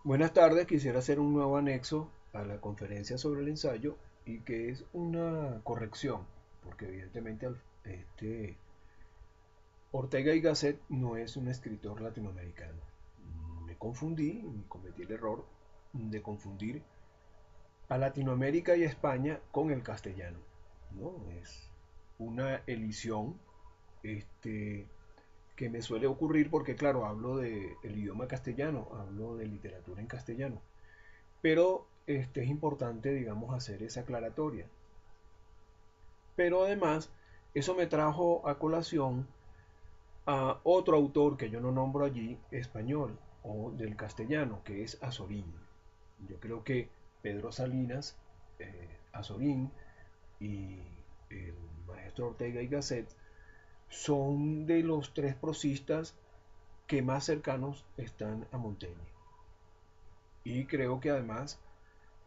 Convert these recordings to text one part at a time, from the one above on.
Buenas tardes, quisiera hacer un nuevo anexo a la conferencia sobre el ensayo y que es una corrección, porque evidentemente Ortega y Gasset no es un escritor latinoamericano. Me confundí y cometí el error de confundir a Latinoamérica y España con el castellano. ¿No? Es una elisión este, que me suele ocurrir porque, claro, hablo del idioma castellano, hablo de literatura en castellano. Pero es importante, digamos, hacer esa aclaratoria. Pero además, eso me trajo a colación a otro autor que yo no nombro allí, español o del castellano, que es Azorín. Yo creo que Pedro Salinas, Azorín y el maestro Ortega y Gasset son de los tres prosistas que más cercanos están a Montaigne. Y creo que además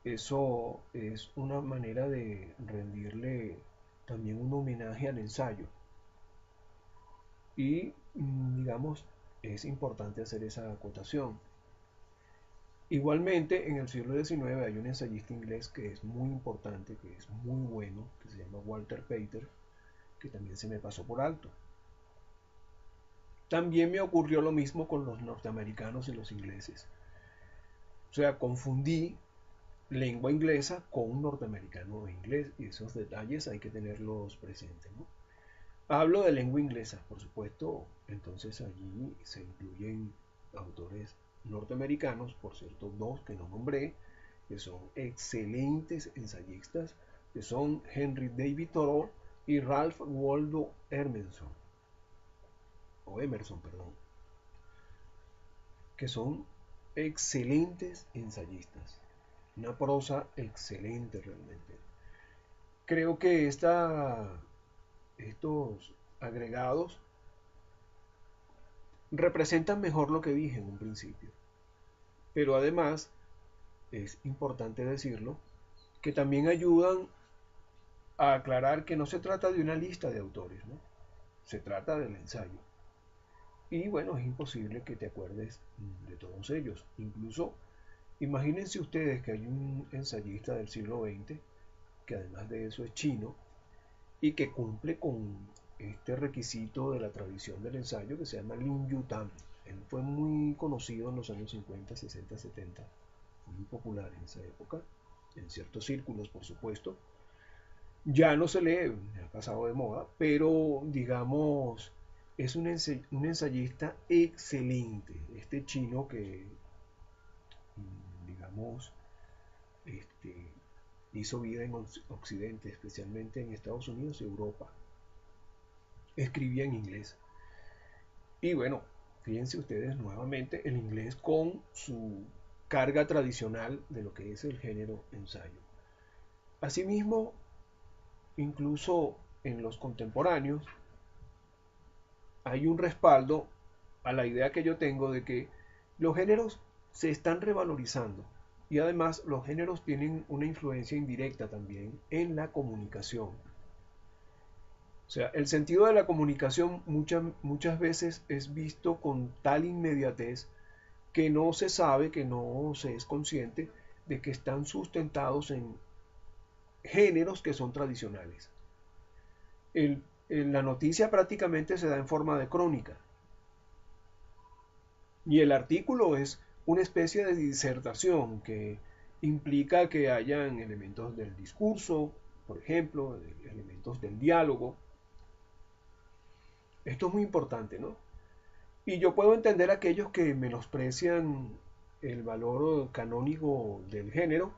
eso es una manera de rendirle también un homenaje al ensayo. Y, digamos, es importante hacer esa acotación. Igualmente, en el siglo XIX hay un ensayista inglés que es muy importante, que es muy bueno, que se llama Walter Pater, que también se me pasó por alto. También me ocurrió lo mismo con los norteamericanos y los ingleses. O sea, confundí lengua inglesa con un norteamericano e inglés, y esos detalles hay que tenerlos presentes, ¿no? Hablo de lengua inglesa, por supuesto, entonces allí se incluyen autores norteamericanos, por cierto, dos que no nombré, que son excelentes ensayistas, que son Henry David Thoreau y Ralph Waldo Emerson, o Emerson, perdón, que son excelentes ensayistas. Una prosa excelente realmente. Creo que estos agregados representan mejor lo que dije en un principio. Pero además, es importante decirlo, que también ayudan a aclarar que no se trata de una lista de autores, ¿no? Se trata del ensayo. Y bueno, es imposible que te acuerdes de todos ellos. Incluso, imagínense ustedes que hay un ensayista del siglo XX, que además de eso es chino, y que cumple con este requisito de la tradición del ensayo que se llama Lin Yutan. Él fue muy conocido en los años 50, 60, 70, muy popular en esa época, en ciertos círculos por supuesto. Ya no se lee, ha pasado de moda, pero digamos, es un ensayista excelente. Este chino que, digamos, este, hizo vida en Occidente, especialmente en Estados Unidos y Europa. Escribía en inglés. Y bueno, fíjense ustedes nuevamente el inglés con su carga tradicional de lo que es el género ensayo. Asimismo, incluso en los contemporáneos, hay un respaldo a la idea que yo tengo de que los géneros se están revalorizando y además los géneros tienen una influencia indirecta también en la comunicación. O sea, el sentido de la comunicación muchas veces es visto con tal inmediatez que no se sabe, que no se es consciente de que están sustentados en géneros que son tradicionales. La noticia prácticamente se da en forma de crónica y el artículo es una especie de disertación que implica que hayan elementos del discurso, por ejemplo, elementos del diálogo. Esto es muy importante, ¿no? Y yo puedo entender a aquellos que menosprecian el valor canónico del género,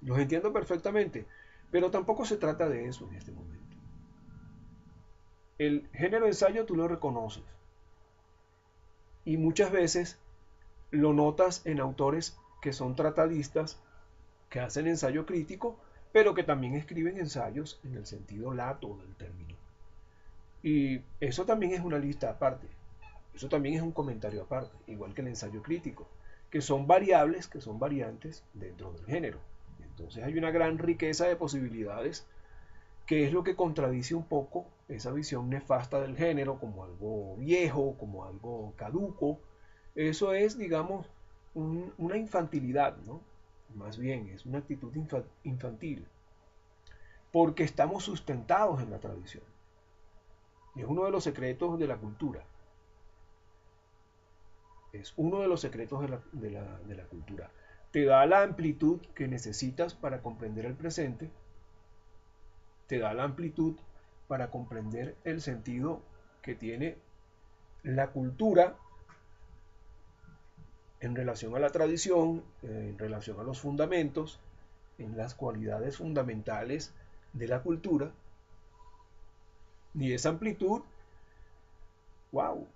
los entiendo perfectamente, pero tampoco se trata de eso en este momento. El género ensayo tú lo reconoces y muchas veces lo notas en autores que son tratadistas, que hacen ensayo crítico, pero que también escriben ensayos en el sentido lato del término. Y eso también es una lista aparte, eso también es un comentario aparte, igual que el ensayo crítico, que son variables, que son variantes dentro del género. Entonces hay una gran riqueza de posibilidades que es lo que contradice un poco esa visión nefasta del género como algo viejo, como algo caduco. Eso es, digamos, una infantilidad, ¿no? Más bien, es una actitud infantil, porque estamos sustentados en la tradición. Y es uno de los secretos de la cultura. Es uno de los secretos de la cultura. Te da la amplitud que necesitas para comprender el presente, te da la amplitud para comprender el sentido que tiene la cultura en relación a la tradición, en relación a los fundamentos, en las cualidades fundamentales de la cultura. Y esa amplitud, wow,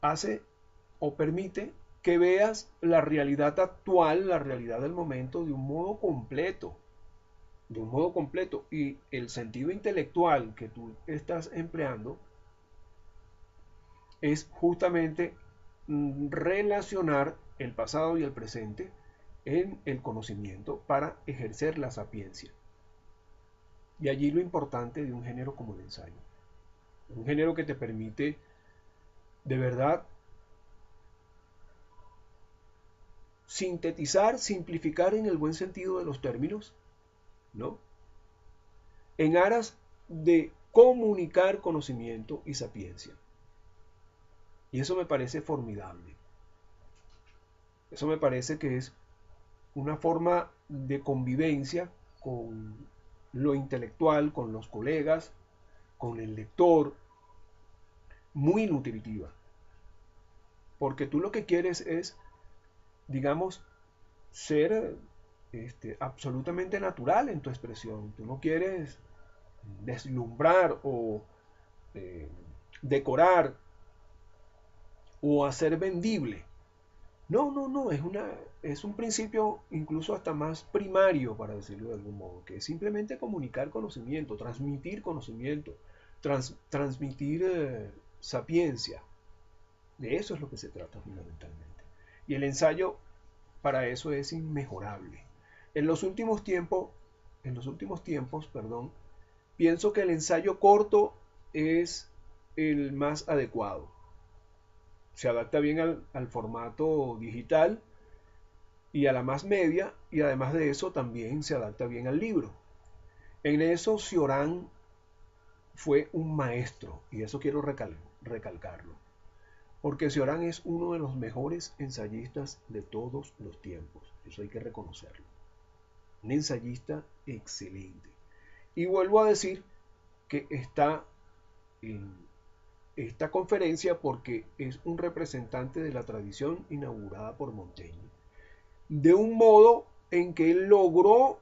hace o permite que veas la realidad actual, la realidad del momento de un modo completo, y el sentido intelectual que tú estás empleando es justamente relacionar el pasado y el presente en el conocimiento para ejercer la sapiencia. Y allí lo importante de un género como el ensayo. Un género que te permite de verdad sintetizar, simplificar en el buen sentido de los términos, ¿no? En aras de comunicar conocimiento y sapiencia. Y eso me parece formidable. Eso me parece que es una forma de convivencia con lo intelectual, con los colegas, con el lector, muy nutritiva. Porque tú lo que quieres es, digamos, ser absolutamente natural en tu expresión. Tú no quieres deslumbrar o decorar o hacer vendible. No, no, no, es un principio incluso hasta más primario, para decirlo de algún modo, que es simplemente comunicar conocimiento, transmitir sapiencia. De eso es lo que se trata fundamentalmente. Y el ensayo para eso es inmejorable. En los últimos tiempos, perdón, pienso que el ensayo corto es el más adecuado. Se adapta bien al formato digital y a la más media, y además de eso también se adapta bien al libro. En eso Cioran fue un maestro, y eso quiero recalcarlo, porque Cioran es uno de los mejores ensayistas de todos los tiempos, eso hay que reconocerlo. Un ensayista excelente. Y vuelvo a decir que está en esta conferencia porque es un representante de la tradición inaugurada por Montaigne, de un modo en que él logró,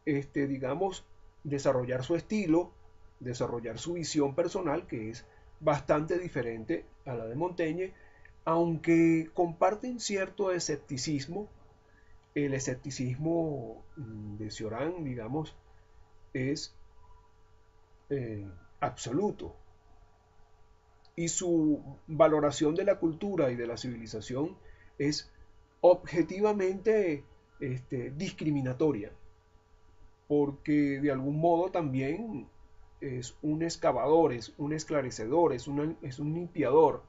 digamos, desarrollar su estilo, desarrollar su visión personal, que es bastante diferente a la de Montaigne, aunque comparten cierto escepticismo. El escepticismo de Cioran, digamos, es absoluto. Y su valoración de la cultura y de la civilización es objetivamente discriminatoria, porque de algún modo también es un excavador, es un esclarecedor, es un limpiador,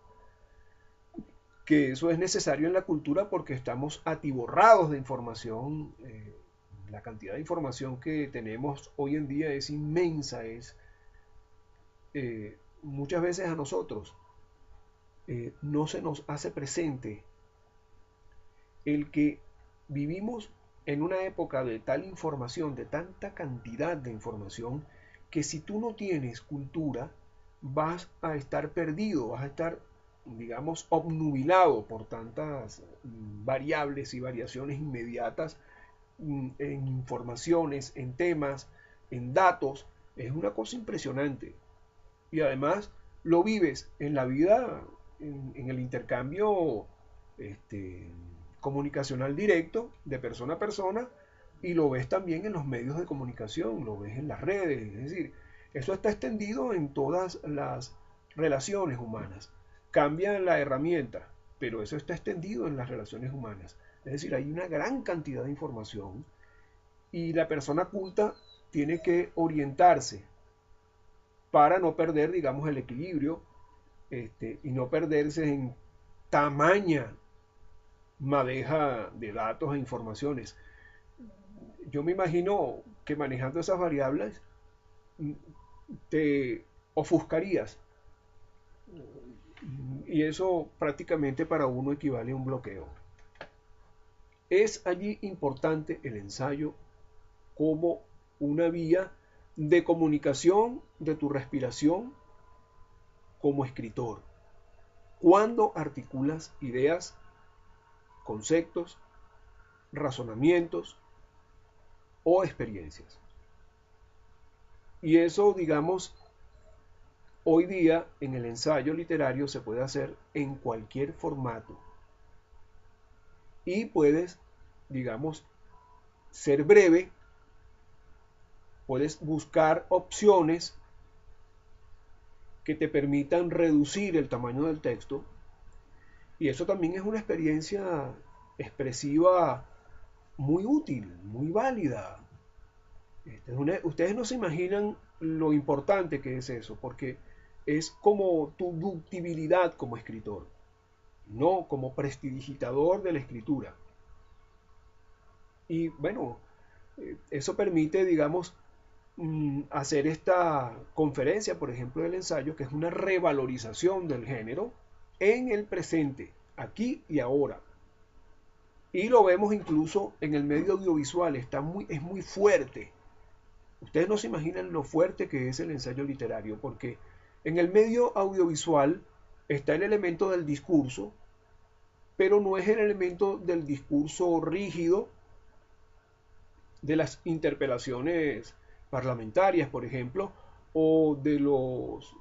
que eso es necesario en la cultura porque estamos atiborrados de información. La cantidad de información que tenemos hoy en día es inmensa, es muchas veces a nosotros no se nos hace presente el que vivimos en una época de tal información, de tanta cantidad de información, que si tú no tienes cultura, vas a estar perdido, vas a estar, digamos, obnubilado por tantas variables y variaciones inmediatas en informaciones, en temas, en datos. Es una cosa impresionante. Y además lo vives en la vida, en el intercambio comunicacional directo de persona a persona, y lo ves también en los medios de comunicación, lo ves en las redes, es decir, eso está extendido en todas las relaciones humanas. Cambia la herramienta, pero eso está extendido en las relaciones humanas. Es decir, hay una gran cantidad de información y la persona culta tiene que orientarse para no perder, digamos, el equilibrio y no perderse en tamaña madeja de datos e informaciones. Yo me imagino que manejando esas variables te ofuscarías y eso prácticamente para uno equivale a un bloqueo. Es allí importante el ensayo como una vía de comunicación de tu respiración como escritor. Cuando articulas ideas, conceptos, razonamientos o experiencias. Y eso, digamos, hoy día en el ensayo literario se puede hacer en cualquier formato. Y puedes, digamos, ser breve, puedes buscar opciones que te permitan reducir el tamaño del texto. Y eso también es una experiencia expresiva muy útil, muy válida. Ustedes no se imaginan lo importante que es eso, porque es como tu ductibilidad como escritor, no como prestidigitador de la escritura. Y bueno, eso permite, digamos, hacer esta conferencia, por ejemplo, del ensayo, que es una revalorización del género en el presente, aquí y ahora. Y lo vemos incluso en el medio audiovisual, es muy fuerte. Ustedes no se imaginan lo fuerte que es el ensayo literario, porque en el medio audiovisual está el elemento del discurso, pero no es el elemento del discurso rígido de las interpelaciones parlamentarias, por ejemplo, o de los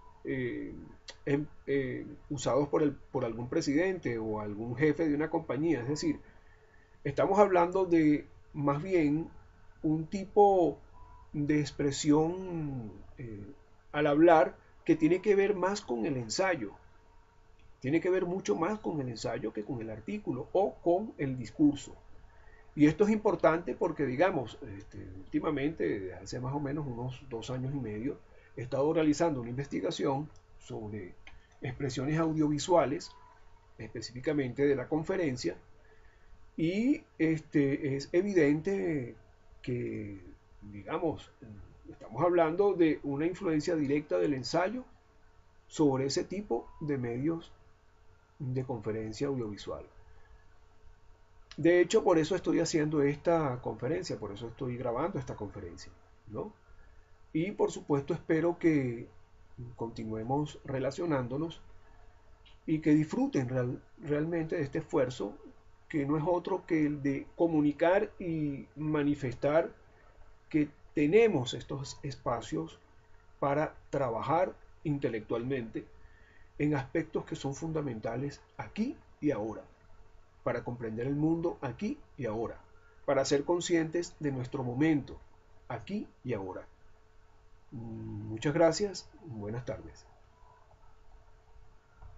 usados por algún presidente o algún jefe de una compañía. Es decir, estamos hablando de más bien un tipo de expresión al hablar que tiene que ver más con el ensayo, tiene que ver mucho más con el ensayo que con el artículo o con el discurso. Y esto es importante porque, digamos, últimamente, desde hace más o menos unos 2 años y medio, he estado realizando una investigación sobre expresiones audiovisuales, específicamente de la conferencia, y es evidente que, digamos, estamos hablando de una influencia directa del ensayo sobre ese tipo de medios de conferencia audiovisual. De hecho, por eso estoy haciendo esta conferencia, por eso estoy grabando esta conferencia, ¿no? Y por supuesto espero que continuemos relacionándonos y que disfruten realmente de este esfuerzo, que no es otro que el de comunicar y manifestar que tenemos estos espacios para trabajar intelectualmente en aspectos que son fundamentales aquí y ahora, para comprender el mundo aquí y ahora, para ser conscientes de nuestro momento aquí y ahora. Muchas gracias, buenas tardes.